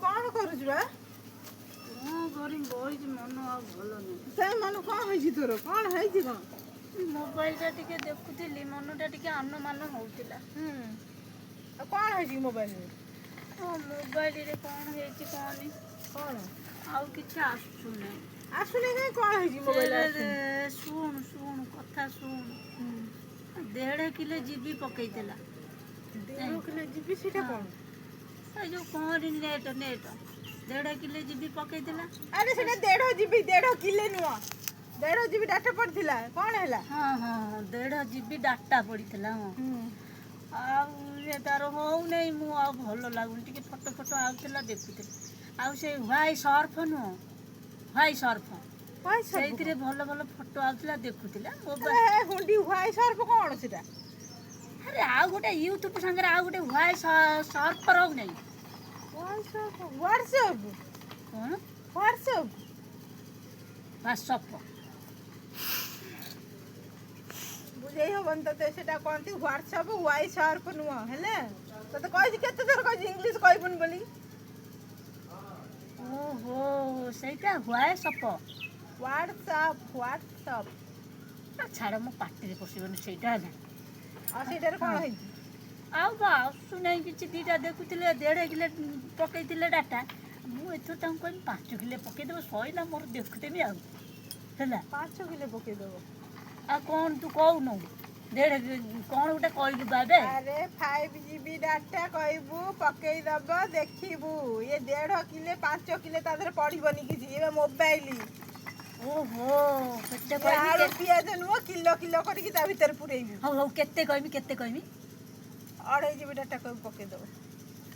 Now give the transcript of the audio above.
କଣ କରୁଛୁ ବା? କଣ କରିବି ବଇଛି, ମନ ଆଉ ଭଲ ନାହିଁ। ସେ ମନ କଣ ହେଇଛି ତୋର? କଣ ହେଇଛି କଣ? ମୋବାଇଲଟା ଟିକେ ଦେଖୁଥିଲି, ମନଟା ଟିକେ ଆନମାନ ହଉଥିଲା। ଆଉ କଣ ହେଇଛି ମୋବାଇଲରେ? ହଁ ମୋବାଇଲରେ କଣ ହେଇଛି କହନି, କଣ ଆଉ କିଛି ଆସୁନାହିଁ। ଆସୁନି କାଇଁ? କଣ ହେଇଛି ମୋବାଇଲ ଆସୁନି? ଶୁଣୁ ଶୁଣୁ କଥା ଶୁଣୁ। 1.5 କିଲୋ ଜିବି ପକେଇଥିଲା। 1.5 କିଲୋ ଜିବି ସେଟା ହଁ, କଣ? ଏ ଯୋଉ କହନି ନେଟ 1.5 କିଲୋ ଜିବି ପକେଇଥିଲା। ଆରେ ସେଟା 1.5 ଜିବି, 1.5 କିଲୋ ନୁହଁ। 1.5 ଜିବି ଡାଟା ପଡିଥିଲା, କଣ ହେଲା? ହଁ ହଁ ହଁ 1.5 ଜିବି ଡାଟା ପଡ଼ିଥିଲା। ହଁ ଆଉ ଏ ତାର ହଉନେଇ, ମୁଁ ଆଉ ଭଲ ଲାଗୁନି। ଟିକେ ଫଟୋ ଆଉଥିଲା ଦେଖୁଥିଲି। ଆଉ ସେ ହ୍ୱାଇ ସର୍ଫ ନୁହଁ, ହ୍ୱାଇ ସର୍ଫ, ହ୍ୱାଇ ସର୍ଫ ସେଇଥିରେ କଣ? ଭଲ ଭଲ ଫଟୋ ଆଉଥିଲା ଦେଖୁଥିଲା। ଆରେ ହେ ହୁଣ୍ଡି, ହ୍ୱାଇ ସର୍ଫ କଣ ସେଟା? ଆରେ ଆଉ ଗୋଟେ ୟୁଟ୍ୟୁବ ସାଙ୍ଗରେ ଆଉ ଗୋଟେ ହ୍ୱାଇ ସର୍ଫ ରହୁନାହିଁ। Why Surf, WhatsApp? କଣ? ହ୍ୱାଟ୍ସଆପ? ହ୍ୱାଟ୍ସଆପ। ବୁଝେଇ ହବନି ତତେ, ସେଟା କହନ୍ତି ହ୍ୱାଟ୍ସଆପ, ହ୍ୱାଇ ସର୍ଫ ନୁହଁ ହେଲା। ତତେ କହିଛି କେତେ ଥର କହିଛି ଇଂଲିଶ କହିବୁନି ବୋଲି। ଓହୋ, ସେଇଟା ହ୍ୱାଟ୍ସଆପ। WhatsApp, WhatsApp. ଛାଡ଼, ମୋ ପାଟିରେ ପଶିବନି ସେଇଟା ହେଲା। ଆଉ ସେଇଟାରେ ହଁ, କଣ ହେଇଛି? ଆଉ ବା ଆସୁନାହିଁ କିଛି। ଦିଟା ଦେଖୁଥିଲେ 1.5 କିଲୋ ପକେଇଥିଲେ ଡାଟା। ମୁଁ ଏଥର ତାଙ୍କୁ କହିବି 5 କିଲୋ ପକେଇଦେବ, ସଇଲା ମୋର ଦେଖୁଥିବି ଆଉ ହେଲା। 5 କିଲୋ ପକେଇଦବ? ଆଉ କଣ ତୁ କହୁନୁ? କଣ ଗୋଟେ କହିଲୁ ବା ଏବେ? ଆରେ 5 ଜିବି ଡାଟା କହିବୁ ପକେଇଦବ ଦେଖିବୁ। ଇଏ 1.5 କିଲୋ 5 କିଲୋ ତା ଦେହରେ ପଡିବନି କିଛି, ଇଏ ମୋବାଇଲ। ଓହୋ, କେତେ ଇଏ କହିବି? ଆଳୁ ପିଆଜ ନୁହଁ, କିଲୋ କିଲୋ କରିକି ତା ଭିତରେ ପୁରେଇବୁ। ହଉ ହଉ, କେତେ କହିବି? 2.5 ଜିବି ଡାଟା କହିବୁ ପକେଇଦବ।